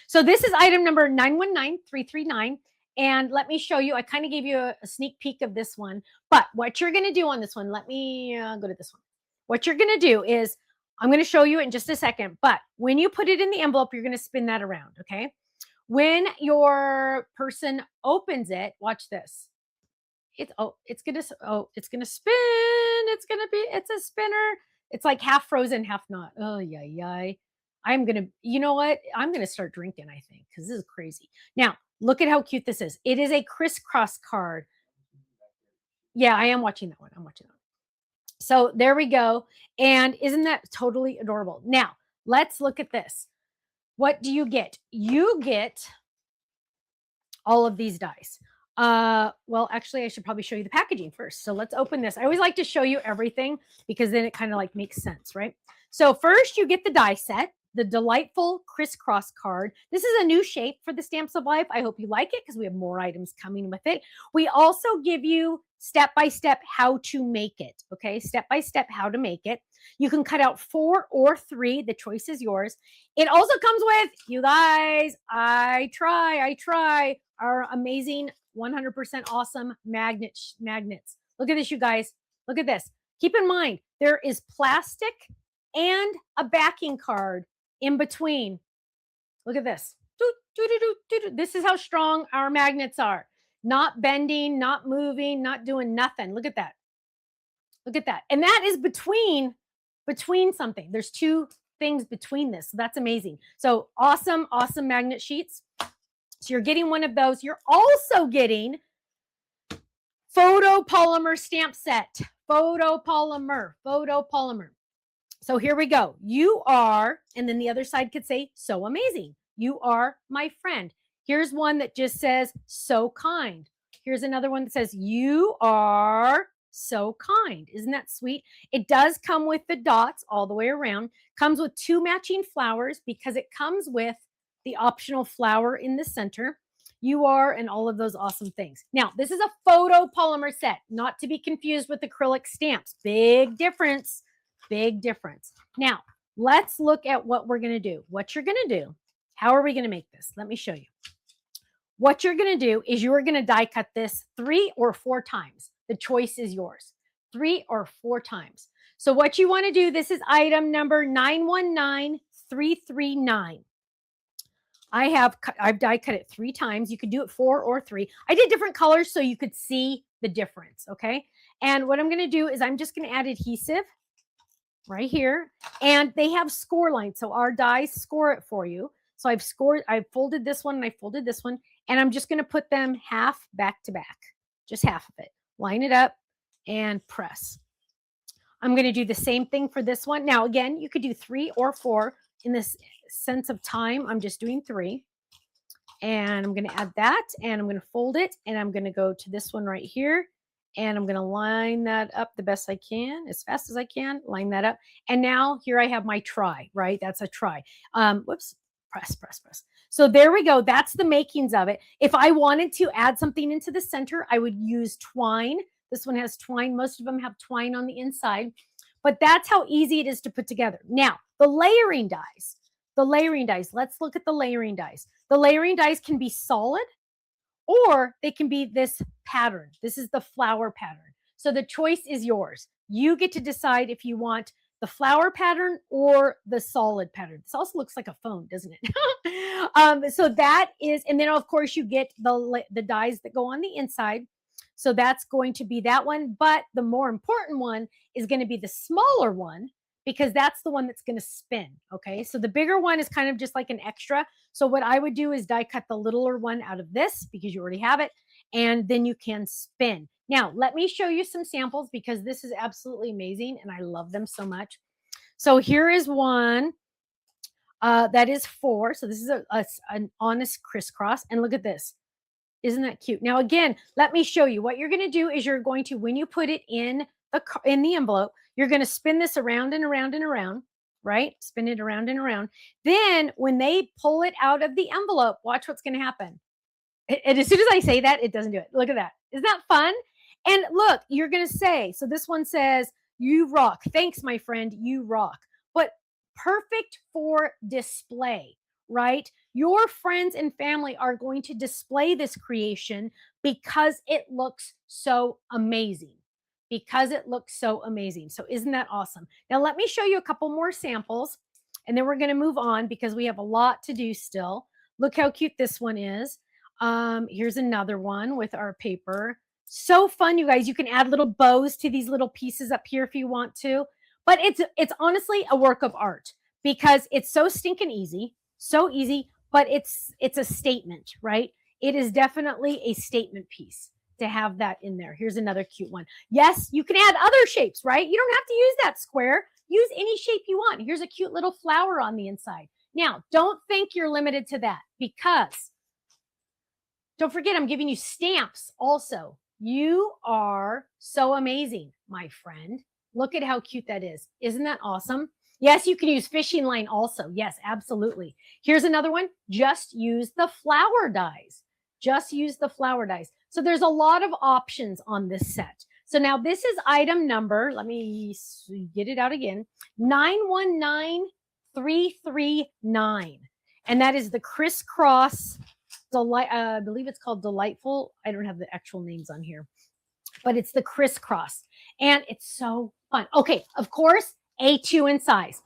So this is item number 919339. And let me show you, I kind of gave you a sneak peek of this one, but what you're going to do on this one, let me go to this one. What you're going to do is, I'm going to show you in just a second, but when you put it in the envelope, you're going to spin that around, okay? When your person opens it, watch this. It's gonna spin. It's a spinner. It's like half frozen, half not. Oh yeah. You know what? I'm gonna start drinking, I think, because this is crazy. Now, look at how cute this is. It is a crisscross card. Yeah, I am watching that one. I'm watching that one. So there we go. And isn't that totally adorable? Now, let's look at this. What do you get? You get all of these dice. Well, actually, I should probably show you the packaging first. So let's open this. I always like to show you everything because then it kind of like makes sense, right? So first you get the die set, the delightful crisscross card. This is a new shape for the Stamps of Life. I hope you like it because we have more items coming with it. We also give you step-by-step how to make it, okay? Step-by-step how to make it. You can cut out 4 or 3. The choice is yours. It also comes with, you guys, I try, our amazing 100% awesome magnets. Look at this, you guys. Look at this. Keep in mind, there is plastic and a backing card in between. Look at this. This is how strong our magnets are. Not bending, not moving, not doing nothing. Look at that. Look at that. And that is between something. There's 2 things between this. So that's amazing. So awesome magnet sheets. So you're getting one of those. You're also getting photopolymer stamp set. Photopolymer. So here we go. You are, and then the other side could say, so amazing. You are my friend. Here's one that just says, so kind. Here's another one that says, you are so kind. Isn't that sweet? It does come with the dots all the way around. Comes with 2 matching flowers because it comes with the optional flower in the center. You are, and all of those awesome things. Now, this is a photopolymer set, not to be confused with acrylic stamps. Big difference. Now, let's look at what we're going to do. What you're going to do, how are we going to make this? Let me show you. What you're going to do is you are going to die cut this 3 or 4 times. The choice is yours. 3 or 4 times. So what you want to do, this is item number 919339. I've die cut it 3 times. You could do it 4 or 3. I did different colors so you could see the difference, okay? And what I'm going to do is I'm just going to add adhesive right here. And they have score lines. So our dies score it for you. So I've folded this one and I folded this one. And I'm just going to put them half back to back. Just half of it. Line it up and press. I'm going to do the same thing for this one. Now, again, you could do 3 or 4. In this sense of time, I'm just doing 3. And I'm going to add that. And I'm going to fold it. And I'm going to go to this one right here. And I'm going to line that up the best I can, as fast as I can. Line that up. And now here I have my try, right? That's a try. Whoops. Press. So there we go. That's the makings of it. If I wanted to add something into the center, I would use twine. This one has twine. Most of them have twine on the inside. But that's how easy it is to put together. Now, the layering dies. Let's look at the layering dies. The layering dies can be solid or they can be this pattern. This is the flower pattern. So the choice is yours. You get to decide if you want the flower pattern or the solid pattern. This also looks like a phone, doesn't it? So that is, and then of course you get the dies that go on the inside. So that's going to be that one. But the more important one is going to be the smaller one because that's the one that's going to spin. Okay. So the bigger one is kind of just like an extra. So what I would do is die cut the littler one out of this because you already have it. And then you can spin. Now, let me show you some samples because this is absolutely amazing and I love them so much. So here is one that is 4. So this is an honest crisscross. And look at this. Isn't that cute? Now, again, let me show you. What you're going to do is you're going to, when you put it in the envelope, you're going to spin this around and around and around, right? Spin it around and around. Then when they pull it out of the envelope, watch what's going to happen. And as soon as I say that, it doesn't do it. Look at that. Isn't that fun? And look, you're going to say, so this one says, you rock. Thanks, my friend. You rock. But perfect for display, right? Your friends and family are going to display this creation because it looks so amazing. Because it looks so amazing. So isn't that awesome? Now let me show you a couple more samples and then we're going to move on because we have a lot to do still. Look how cute this one is. Here's another one with our paper. So fun, you guys. You can add little bows to these little pieces up here if you want to. But it's honestly a work of art because it's so stinking easy, so easy, but it's a statement, right? It is definitely a statement piece to have that in there. Here's another cute one. Yes, you can add other shapes, right? You don't have to use that square. Use any shape you want. Here's a cute little flower on the inside. Now, don't think you're limited to that because don't forget I'm giving you stamps also. You are so amazing, my friend. Look at how cute that is. Isn't that awesome? Yes, you can use fishing line also. Yes, absolutely. Here's another one. Just use the flower dies. Just use the flower dies. So there's a lot of options on this set. So now this is item number, let me get it out again, 919339. And that is the crisscross, I believe it's called Delightful. I don't have the actual names on here, but it's the crisscross. And it's so fun. Okay, of course, A2 in size.